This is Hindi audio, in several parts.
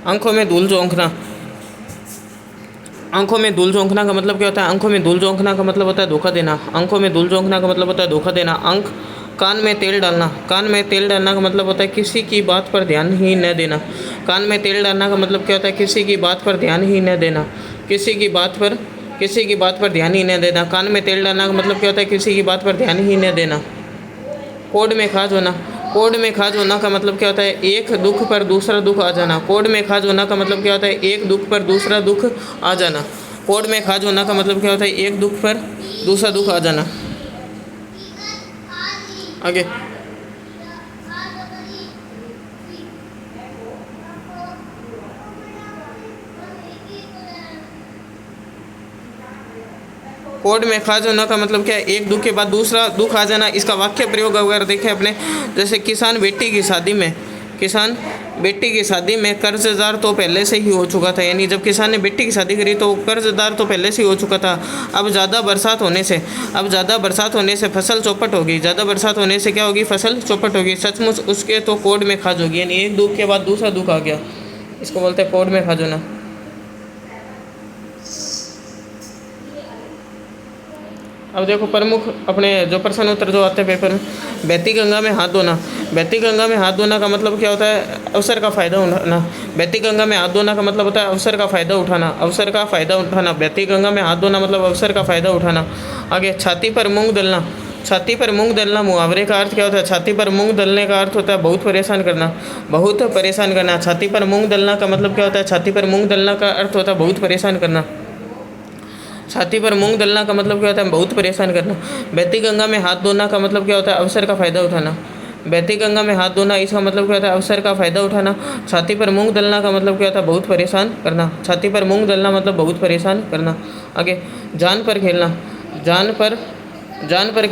आंखों में धूल झोंकना। आंखों में धूल झोंकना का मतलब क्या होता है? आंखों में धूल झोंकना का मतलब होता है धोखा देना। आंखों में धूल झोंकना का मतलब होता है धोखा देना। अंक कान में तेल डालना। कान में तेल डालना का मतलब होता है किसी की बात पर ध्यान ही न देना। कान में तेल डालना का मतलब क्या होता है? किसी की बात पर ध्यान ही न देना। किसी की बात पर ध्यान ही न देना। कान में तेल डालना का मतलब क्या होता है? किसी की बात पर ध्यान ही न देना। कोड में खाज होना। कोड में खाज होना का मतलब क्या होता है? एक दुख पर दूसरा दुख आ जाना। कोड में खाज होना का मतलब क्या होता है? एक दुख पर दूसरा दुख आ जाना। कोड में खाज होना का मतलब क्या होता है? एक दुख पर दूसरा दुख आ जाना। आगे, कोड में खाज होना का मतलब क्या है? एक दुख के बाद दूसरा दुख आ जाना। इसका वाक्य प्रयोग अगर देखें अपने, जैसे किसान बेटी की शादी में कर्जदार तो पहले से ही हो चुका था। यानी जब किसान ने बेटी की शादी करी तो कर्जदार तो पहले से ही हो चुका था। अब ज़्यादा बरसात होने से फसल चौपट होगी। ज़्यादा बरसात होने से क्या होगी? फसल चौपट होगी। सचमुच उसके तो कोड में खाज होगी। यानी एक दुख के बाद दूसरा दुख आ गया। इसको बोलते हैं कोड में खाज होना। अब देखो प्रमुख अपने जो प्रश्न उत्तर जो आते हैं पेपर में, बहती गंगा में हाथ धोना। बहती गंगा में हाथ धोना का मतलब क्या होता है? अवसर का फ़ायदा उठाना। बहती गंगा में हाथ धोना का मतलब होता है अवसर का फ़ायदा उठाना। अवसर का फ़ायदा उठाना। बहती गंगा में हाथ धोना मतलब अवसर का फ़ायदा उठाना। आगे, छाती पर मूंग दलना। छाती पर मूंग दलना मुहावरे का अर्थ क्या होता है? छाती पर मूंग दलने का अर्थ होता है बहुत परेशान करना। बहुत परेशान करना। छाती पर मूंग दलना का मतलब क्या होता है? छाती पर मूंग दलना का अर्थ होता है बहुत परेशान करना। छाती पर मूंग दलना का मतलब क्या होता है? बहुत परेशान करना। बहती गंगा में हाथ धोना का मतलब क्या होता है? अवसर का फ़ायदा उठाना। बहती गंगा में हाथ धोना, इसका मतलब क्या होता है? अवसर का फ़ायदा उठाना। छाती पर मूंग दलना का मतलब क्या होता है? बहुत परेशान करना। छाती पर मूंग दलना मतलब बहुत परेशान करना। आगे, जान पर खेलना। जान पर जान पर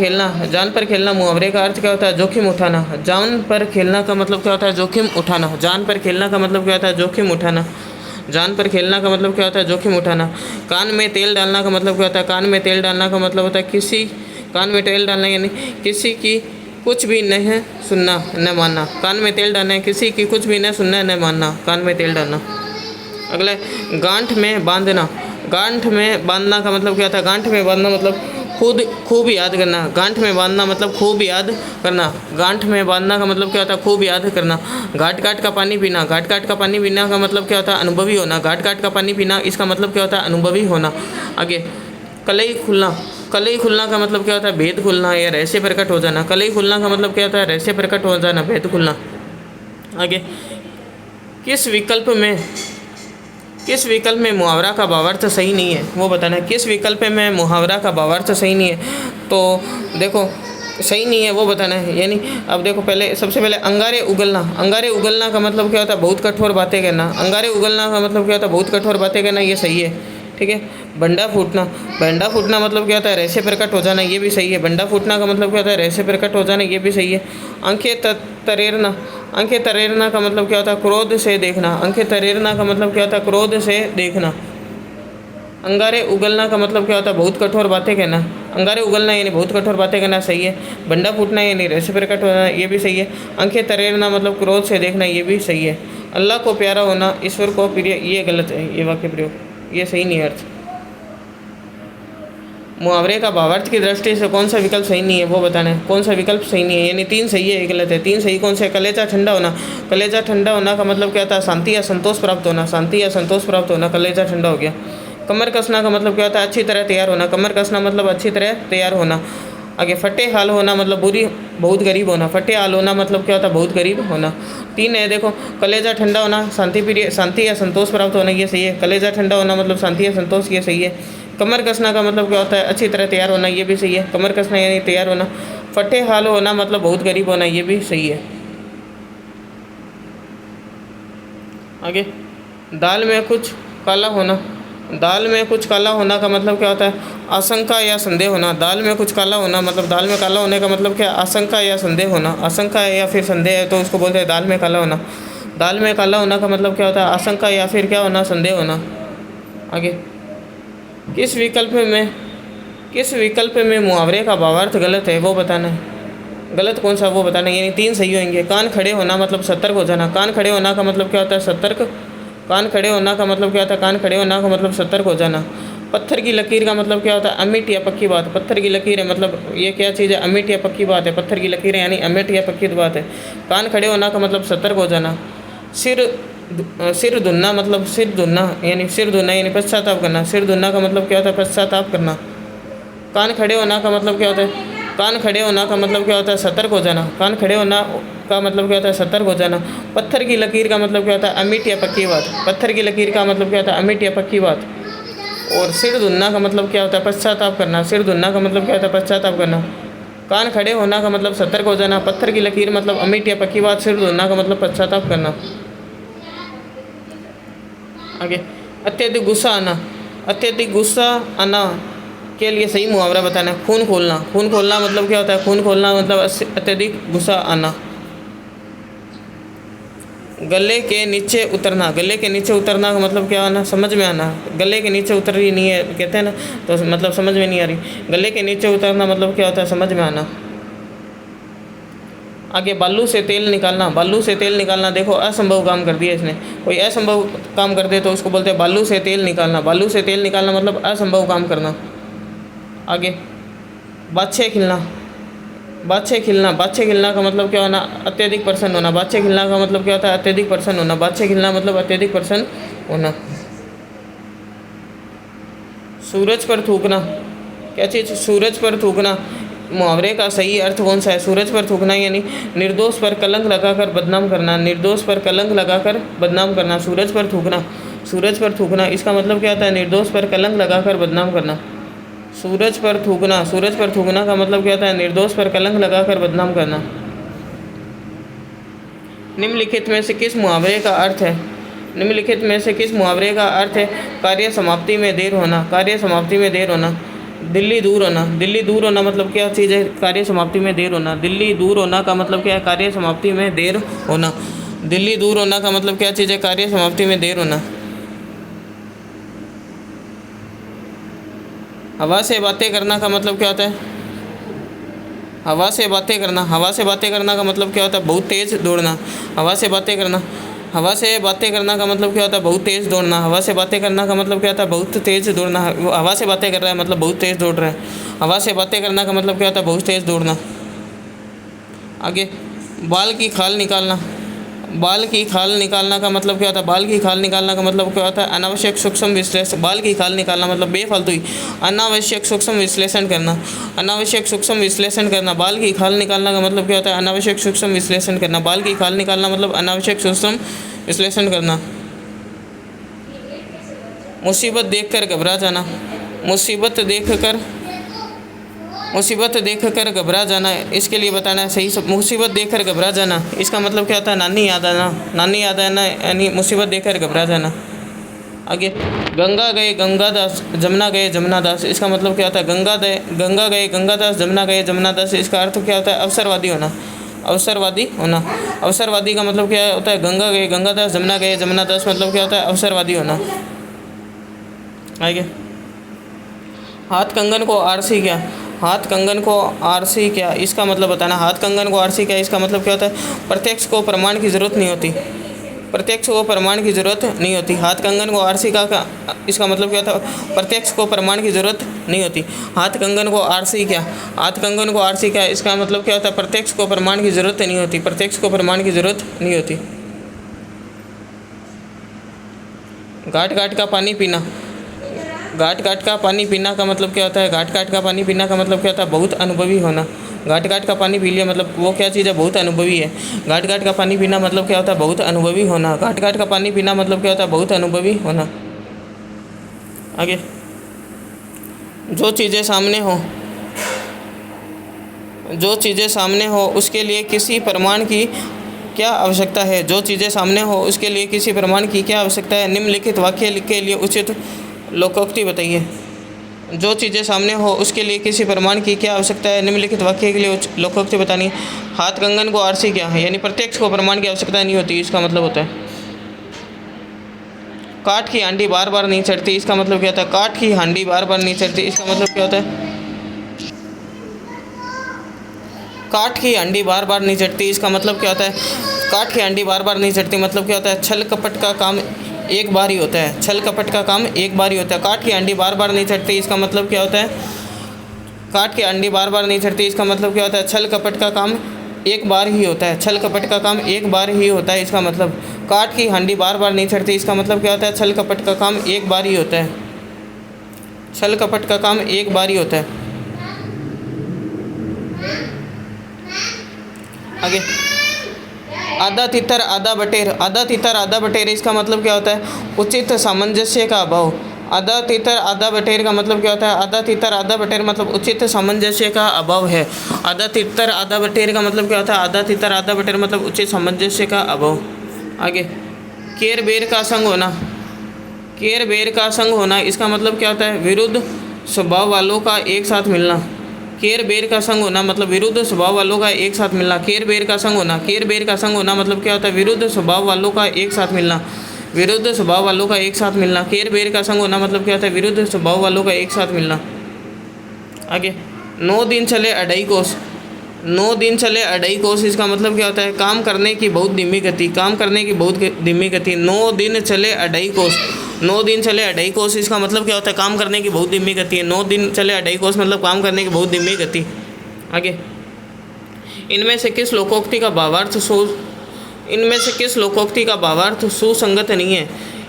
खेलना मुहावरे का अर्थ क्या होता है? जोखिम उठाना। जान पर खेलना का मतलब क्या होता है? जोखिम उठाना। जान पर खेलना का मतलब क्या होता है? जोखिम उठाना। जान पर खेलना का मतलब क्या होता है? जोखिम उठाना। कान में तेल डालना का मतलब क्या होता है? कान में तेल डालना का मतलब होता है कान में तेल डालना यानी किसी की कुछ भी नहीं सुनना न मानना। कान में तेल डालना है किसी की कुछ भी न सुनना न मानना। कान में तेल डालना। अगला है गांठ में बांधना। गांठ में बांधना का मतलब क्या होता है? गांठ में बांधना मतलब खुद खूब याद करना। गांठ में बांधना मतलब खूब याद करना। गांठ में बांधना का मतलब क्या होता है? खूब याद करना। घाट घाट का पानी पीना। घाट घाट का पानी पीना का मतलब क्या होता है? अनुभवी होना। घाट घाट का पानी पीना, इसका मतलब क्या होता है? अनुभवी होना। आगे, कलई खुलना। कलई खुलना का मतलब क्या होता है? भेद खुलना या रहस्य प्रकट हो जाना। कलई खुलना का मतलब क्या होता है? रहस्य प्रकट हो जाना, भेद खुलना। आगे, किस विकल्प में किस विकल्प में मुहावरा का भावार्थ सही नहीं है वो बताना है। किस विकल्प में मुहावरा का भावार्थ सही नहीं है? तो देखो, सही नहीं है वो बताना है। यानी अब देखो, पहले सबसे पहले अंगारे उगलना। अंगारे उगलना का मतलब क्या होता है? बहुत कठोर बातें कहना। अंगारे उगलना का मतलब क्या होता है? बहुत कठोर बातें कहना, ये सही है। ठीक है। बंडा फूटना। बंडा फूटना मतलब क्या होता है? रहस्य प्रकट हो जाना, ये भी सही है। बंडा फूटना का मतलब क्या होता है? रहस्य प्रकट हो जाना, ये भी सही है। आंखें तरेरना। आंखें तरेरना का मतलब क्या होता है? क्रोध से देखना। आंखें तरेरना का मतलब क्या होता है? क्रोध से देखना। अंगारे उगलना का मतलब क्या होता है? बहुत कठोर बातें कहना। अंगारे उगलना यानी बहुत कठोर बातें कहना, सही है। बंडा फूटना यानी रहस्य प्रकट होना, ये भी सही है। आंखें तरेरना मतलब क्रोध से देखना, ये भी सही है। अल्लाह को प्यारा होना, ईश्वर को प्रिय, ये गलत है। ये वाक्य प्रयोग, ये सही नहीं है अर्थ। मुहावरे का भावार्थ की दृष्टि से कौन सा विकल्प सही नहीं है वो बताना है। कौन सा विकल्प सही नहीं है? यानी तीन सही है, एक गलत है। तीन सही कौन से? कलेजा ठंडा होना। कलेजा ठंडा होना का मतलब क्या था? शांति या संतोष प्राप्त होना। शांति या संतोष प्राप्त होना, कलेजा ठंडा हो गया। कमर कसना का मतलब क्या होता है? अच्छी तरह तैयार होना। कमर कसना मतलब अच्छी तरह तैयार होना। आगे, फटे हाल होना मतलब बहुत गरीब होना। फटे हाल होना मतलब क्या होता है? बहुत गरीब होना। तीन है देखो, कलेजा ठंडा होना, शांति या संतोष प्राप्त होना, ये सही है। कलेजा ठंडा होना मतलब शांति या संतोष, ये सही है। कमर कसना का मतलब क्या होता है? अच्छी तरह तैयार होना, ये भी सही है। कमर कसना यानी तैयार होना। फटे हाल होना मतलब बहुत गरीब होना, ये भी सही है। आगे, दाल में कुछ काला होना। दाल में कुछ काला होना का मतलब क्या होता है? आशंका या संदेह होना। दाल में कुछ काला होना मतलब, दाल में काला होने का मतलब क्या? आशंका या संदेह होना। आशंका या फिर संदेह है तो उसको बोलते हैं दाल में काला होना। दाल में काला होना का मतलब क्या होता है? आशंका या फिर क्या होना? संदेह होना। आगे, किस विकल्प में किस विकल्प में मुहावरे का भावार्थ गलत है वो बताना है। गलत कौन सा वो बताना है। यानी तीन सही होंगे। कान खड़े होना मतलब सतर्क हो जाना। कान खड़े होना का मतलब क्या होता है? सतर्क कान खड़े होना का मतलब क्या होता है? कान खड़े होना का मतलब सतर्क हो जाना। पत्थर की लकीर का मतलब क्या होता है? अमिट या पक्की बात। पत्थर की लकीर है मतलब ये क्या चीज़ है? अमिट या पक्की बात है। पत्थर की लकीर है यानी अमिट या पक्की बात है। कान खड़े होना का मतलब सतर्क हो जाना। सिर धुनना मतलब सिर धुनना यानी पश्चाताप करना। सिर धुनना का मतलब क्या होता है? पश्चाताप करना। कान खड़े होना का मतलब क्या होता है? कान खड़े होना का मतलब क्या होता है? सतर्क हो जाना। कान खड़े होना का मतलब क्या होता है? सतर्क हो जाना। पत्थर की लकीर का मतलब क्या होता है? अमिट या पक्की बात। पत्थर की लकीर का मतलब क्या होता है? अमिट या पक्की बात। और सिर धुनना का मतलब क्या होता है? पश्चाताप करना। सिर धुनना का मतलब क्या होता है? पश्चाताप करना। कान खड़े होना का मतलब सतर्क हो जाना। पत्थर की लकीर मतलब अमिट या पक्की बात। सिर धुनना का मतलब पश्चाताप करना। आगे, अत्यधिक गुस्सा आना। अत्यधिक गुस्सा आना के लिए सही मुहावरा बताना है। खून खोलना। खून खोलना मतलब क्या होता है? खून खोलना मतलब अत्यधिक गुस्सा आना। गले के नीचे उतरना। गले के नीचे उतरना का मतलब क्या आना? समझ में आना। गले के नीचे उतर रही नहीं है कहते हैं ना, तो मतलब समझ में नहीं आ रही। गले के नीचे उतरना मतलब क्या होता है? समझ में आना। आगे, बालू से तेल निकालना। बालू से तेल निकालना, देखो असंभव काम कर दिया इसने। कोई असंभव काम कर दे तो उसको बोलते हैं बालू से तेल निकालना। बालू से तेल निकालना मतलब असंभव काम करना। आगे, बादशाह खिलना। बादशाह खिलना। बादशाह खिलना का मतलब क्या होना? अत्यधिक प्रसन्न होना। बादशाह खिलना का मतलब क्या होता है? अत्यधिक प्रसन्न होना। बादशाह खिलना मतलब अत्यधिक प्रसन्न होना। सूरज पर थूकना। क्या चीज़? सूरज पर थूकना। मुहावरे का सही अर्थ कौन सा है? सूरज पर थूकना यानी निर्दोष पर कलंक लगाकर बदनाम करना। निर्दोष पर कलंक लगाकर बदनाम करना। सूरज पर थूकना। सूरज पर थूकना इसका मतलब क्या होता है? निर्दोष पर कलंक लगाकर बदनाम करना। सूरज पर थूकना। सूरज पर थूकना का मतलब क्या होता है? निर्दोष पर कलंक लगाकर बदनाम करना। निम्नलिखित में से किस मुहावरे का अर्थ है? निम्नलिखित में से किस मुहावरे का अर्थ है? कार्य समाप्ति में देर होना। कार्य समाप्ति में देर होना। दिल्ली दूर होना। दिल्ली दूर होना मतलब क्या चीज़ है? कार्य समाप्ति में देर होना। दिल्ली दूर होना का मतलब क्या है? कार्य समाप्ति में देर होना। दिल्ली दूर होना का मतलब क्या चीज़ है? कार्य समाप्ति में देर होना। हवा से बातें करना का मतलब क्या होता है? हवा से बातें करना। हवा से बातें करना का मतलब क्या होता है? बहुत तेज़ दौड़ना। हवा से बातें करना। हवा से बातें करना का मतलब क्या होता है? बहुत तेज़ दौड़ना। हवा से बातें करना का मतलब क्या होता है? बहुत तेज़ दौड़ना। वो हवा से बातें कर रहा है मतलब बहुत तेज़ दौड़ रहा है। हवा से बातें करना का मतलब क्या होता है? बहुत तेज़ दौड़ना। आगे, बाल की खाल निकालना। बाल की खाल निकालना का मतलब क्या होता है? बाल की खाल निकालना का मतलब क्या होता है? अनावश्यक सूक्ष्म विश्लेषण। बाल की खाल निकालना मतलब बेफालतू ही अनावश्यक सूक्ष्म विश्लेषण करना। अनावश्यक सूक्ष्म विश्लेषण करना। बाल की खाल निकालना का मतलब क्या होता है? अनावश्यक सूक्ष्म विश्लेषण करना। बाल की खाल निकालना मतलब अनावश्यक सूक्ष्म विश्लेषण करना। मुसीबत देखकर घबरा जाना। मुसीबत देखकर घबरा जाना, इसके लिए बताना है सही सब। मुसीबत देखकर घबरा जाना इसका मतलब क्या होता है? नानी याद आना। नानी याद आना यानी मुसीबत देखकर घबरा जाना। आगे, गंगा गए गंगादास जमुना गए जमुनादास इसका मतलब क्या होता है? गंगा गए गंगादास जमुना गए जमुनादास इसका अर्थ क्या होता है? अवसरवादी होना। अवसरवादी होना। अवसरवादी का मतलब क्या होता है? गंगा गए गंगादास जमुना गए जमुनादास मतलब क्या होता है? अवसरवादी होना। आगे, हाथ कंगन को आरसी क्या? हाथ कंगन को आरसी क्या इसका मतलब बताना। हाथ कंगन को आरसी क्या इसका मतलब क्या होता है? प्रत्यक्ष को प्रमाण की ज़रूरत नहीं होती। प्रत्यक्ष को प्रमाण की ज़रूरत नहीं होती। हाथ कंगन को आरसी का इसका मतलब क्या था? प्रत्यक्ष को प्रमाण की ज़रूरत नहीं होती। हाथ कंगन को आरसी क्या? हाथ कंगन को आरसी क्या इसका मतलब क्या होता है? प्रत्यक्ष को प्रमाण की ज़रूरत नहीं होती। प्रत्यक्ष को प्रमाण की ज़रूरत नहीं होती। घाट घाट का पानी पीना। घाट घाट का पानी पीना का मतलब क्या होता है? घाट घाट का पानी पीना का मतलब क्या होता है? बहुत अनुभवी होना। घाट घाट का पानी पी लिया मतलब वो क्या चीज़ है? बहुत अनुभवी है। घाट घाट का पानी पीना मतलब क्या होता है? बहुत अनुभवी होना। घाट घाट का पानी पीना मतलब क्या होता है? बहुत अनुभवी होना। आगे, जो चीज़ें सामने हो उसके लिए किसी प्रमाण की क्या आवश्यकता है? जो चीज़ें सामने हो उसके लिए किसी प्रमाण की क्या आवश्यकता है? निम्नलिखित वाक्य के लिए उचित लोकोक्ति बताइए। जो चीज़ें सामने हो उसके लिए किसी प्रमाण की क्या आवश्यकता है? निम्नलिखित वाक्य के लिए लोकोक्ति बतानी है। हाथ कंगन को आरसी क्या है? यानी प्रत्यक्ष को प्रमाण की आवश्यकता नहीं होती, इसका मतलब होता है। काठ की हांडी बार बार नहीं चढ़ती, इसका मतलब क्या होता है? काठ की हांडी बार बार नहीं चढ़ती इसका मतलब क्या होता है? काठ की हांडी बार बार नहीं चढ़ती इसका मतलब क्या होता है? काठ की हांडी बार बार नहीं चढ़ती मतलब क्या होता है? छल कपट का काम एक बार ही होता है। छल कपट का काम एक बार ही होता है। काठ की अंडी बार बार नहीं छटती, इसका मतलब क्या होता है? काठ की अंडी बार बार नहीं छटती, इसका मतलब क्या होता है? छल कपट का काम एक बार ही होता है। छल कपट का काम एक बार ही होता है, इसका मतलब काठ की हंडी बार बार नहीं छटती, इसका मतलब क्या होता है? छल कपट का काम एक बार ही होता है। छल कपट का काम एक बार ही होता है। आगे, आधा तितर आधा बटेर। आधा तितर आधा बटेर, इसका मतलब क्या होता है? उचित सामंजस्य का अभाव। आधा तितर आधा बटेर का मतलब क्या होता है? आधा तितर आधा बटेर मतलब उचित सामंजस्य का अभाव है। आधा तितर आधा बटेर का मतलब क्या होता है? आधा तितर आधा बटेर मतलब उचित सामंजस्य का अभाव। आगे, केर बेर का संग होना। केर बेर का संग होना, इसका मतलब क्या होता है? विरुद्ध स्वभाव वालों का एक साथ मिलना। केर बेर का संग होना मतलब विरुद्ध स्वभाव वालों का एक साथ मिलना। केर बेर का संग होना, केर बेर का संग होना मतलब क्या होता है? विरुद्ध स्वभाव वालों का एक साथ मिलना। विरुद्ध स्वभाव वालों का एक साथ मिलना। केर बेर का संग होना मतलब क्या होता है? विरुद्ध स्वभाव वालों का एक साथ मिलना। आगे, 9 दिन चले अढ़ाई कोस। 9 दिन चले अढ़ाई कोस, इसका मतलब क्या होता है? काम करने की बहुत धीमी गति। काम करने की बहुत धीमी गति। 9 दिन चले अढ़ाई कोस। 9 दिन चले अढ़ाई कोस, इसका मतलब क्या होता है? काम करने की बहुत धीमी गति है। 9 दिन चले अढ़ाई कोस मतलब काम करने की बहुत धीमी गति। आगे, इनमें से किस लोकोक्ति का भावार्थ सुसंगत नहीं है?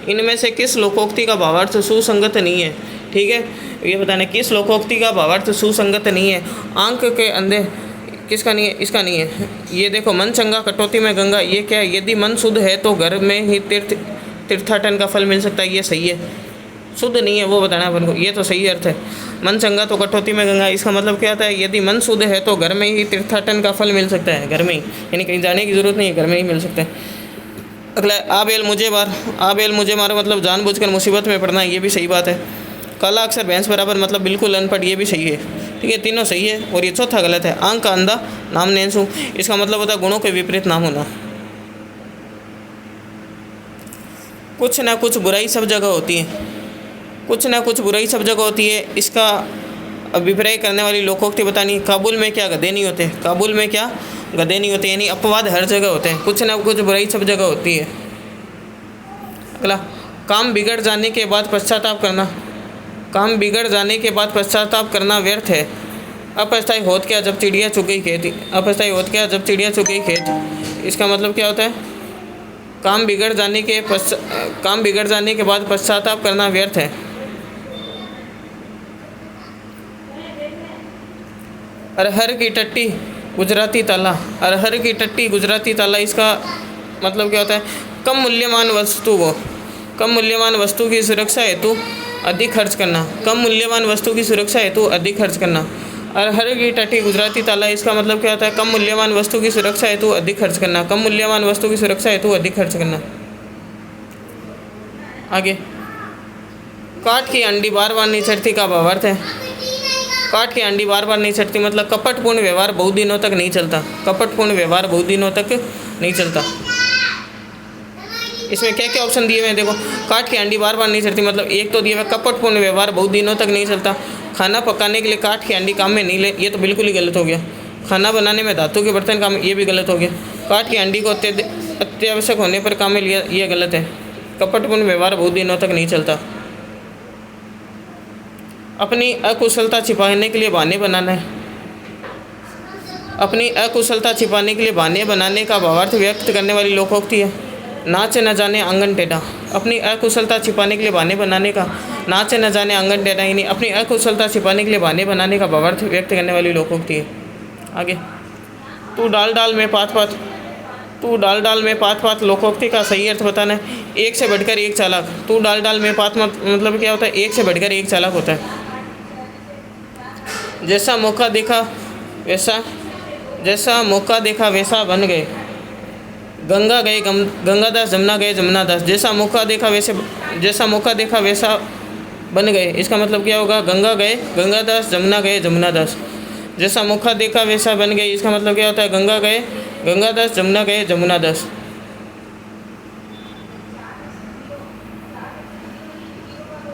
इनमें से किस लोकोक्ति का भावार्थ सुसंगत नहीं है? ठीक है, ये बताना किस लोकोक्ति का भावार्थ सुसंगत नहीं है। आंक के अंधे, किसका नहीं है? इसका नहीं है। ये देखो, मन चंगा कटौती में गंगा, ये क्या है? यदि मन शुद्ध है तो घर में ही तीर्थाटन का फल मिल सकता है, ये सही है। शुद्ध नहीं है वो बताना अपन को, ये तो सही अर्थ है। मन चंगा तो कटौती में गंगा, इसका मतलब क्या होता है? यदि मन शुद्ध है तो घर में ही तीर्थाटन का फल मिल सकता है, घर में ही, यानी कहीं जाने की जरूरत नहीं है, घर में ही मिल सकता है। अगला, आ बेल मुझे मार मतलब जानबूझकर मुसीबत में पड़ना, ये भी सही बात है। काला अक्षर भैंस बराबर मतलब बिल्कुल अनपढ़, ये भी सही है। ठीक है, तीनों सही है और ये चौथा गलत है। आंख का अंधा नाम नेंसू, इसका मतलब होता है गुणों के विपरीत नाम होना। कुछ ना कुछ बुराई सब जगह होती है। कुछ ना कुछ बुराई सब जगह होती है, इसका अभिप्राय करने वाली लोकोक्ति बतानी। काबुल में क्या गधे नहीं होते? काबुल में क्या गधे नहीं होते, यानी अपवाद हर जगह होते हैं। कुछ ना कुछ बुराई सब जगह होती है। अगला, काम बिगड़ जाने के बाद पश्चाताप करना। काम बिगड़ जाने के बाद पश्चाताप करना व्यर्थ है। अपछताई होत क्या जब चिड़िया चुग गई खेत। अपछताई होत क्या जब चिड़िया चुग गई खेत, इसका मतलब क्या होता है? काम बिगड़ जाने के बाद पश्चाताप करना व्यर्थ है। अरहर की टट्टी गुजराती ताला। अरहर की टट्टी गुजराती ताला, इसका मतलब क्या होता है? कम मूल्यवान वस्तु की सुरक्षा हेतु अधिक खर्च करना। कम मूल्यवान वस्तु की सुरक्षा हेतु अधिक खर्च करना। अरहर की टट्टी गुजराती ताला, इसका मतलब क्या होता है? कम मूल्यवान वस्तु की सुरक्षा हेतु अधिक खर्च करना। कम मूल्यवान वस्तु की सुरक्षा हेतु अधिक खर्च करना। आगे, काठ की अंडी बार बार नहीं छटती का भावार्थ है। काठ की अंडी बार बार नहीं छटती मतलब कपटपूर्ण व्यवहार बहुत दिनों तक नहीं चलता। कपटपूर्ण व्यवहार बहुत दिनों तक नहीं चलता। इसमें क्या क्या ऑप्शन दिए हुए हैं देखो। काठ की अंडी बार बार नहीं छटती मतलब एक तो दिए हुए कपटपूर्ण व्यवहार बहुत दिनों तक नहीं चलता। खाना पकाने के लिए काठ की अंडी काम में नहीं ले, ये तो बिल्कुल ही गलत हो गया। खाना बनाने में धातु के बर्तन काम, ये भी गलत हो गया। काठ की अंडी को अत्यावश्यक होने पर काम में लिया, ये गलत है। कपटपूर्ण व्यवहार बहुत दिनों तक नहीं चलता। अपनी अकुशलता छिपाने के लिए बहाने बनाना है। अपनी अकुशलता छिपाने के लिए बहाने बनाने का भावार्थ व्यक्त करने वाली लोकोक्ति है। नाच न जाने आंगन टेढ़ा। अपनी अकुशलता छिपाने के लिए बहाने बनाने का, नाच न जाने आंगन टेढ़ा, यानी अपनी अकुशलता छिपाने के लिए बहाने बनाने का भावार्थ व्यक्त करने वाली लोकोक्ति है। आगे, तू डाल डाल में पात पात लोकोक्ति का सही अर्थ बताना है। एक से बढ़कर एक चालाक। तू डाल डाल में पात मतलब क्या होता है? एक से बढ़कर एक चालाक होता है। जैसा मौका देखा वैसा बन गए। गंगा गए गंगादास, जमुना गए जमुनादास। जैसा मौका देखा वैसा बन गए, इसका मतलब क्या होगा? गंगा गए गंगादास, जमुना गए जमुनादास। जैसा मौका देखा वैसा बन गए, इसका मतलब क्या होता है? गंगा गए गंगादास, जमुना गए जमुनादास।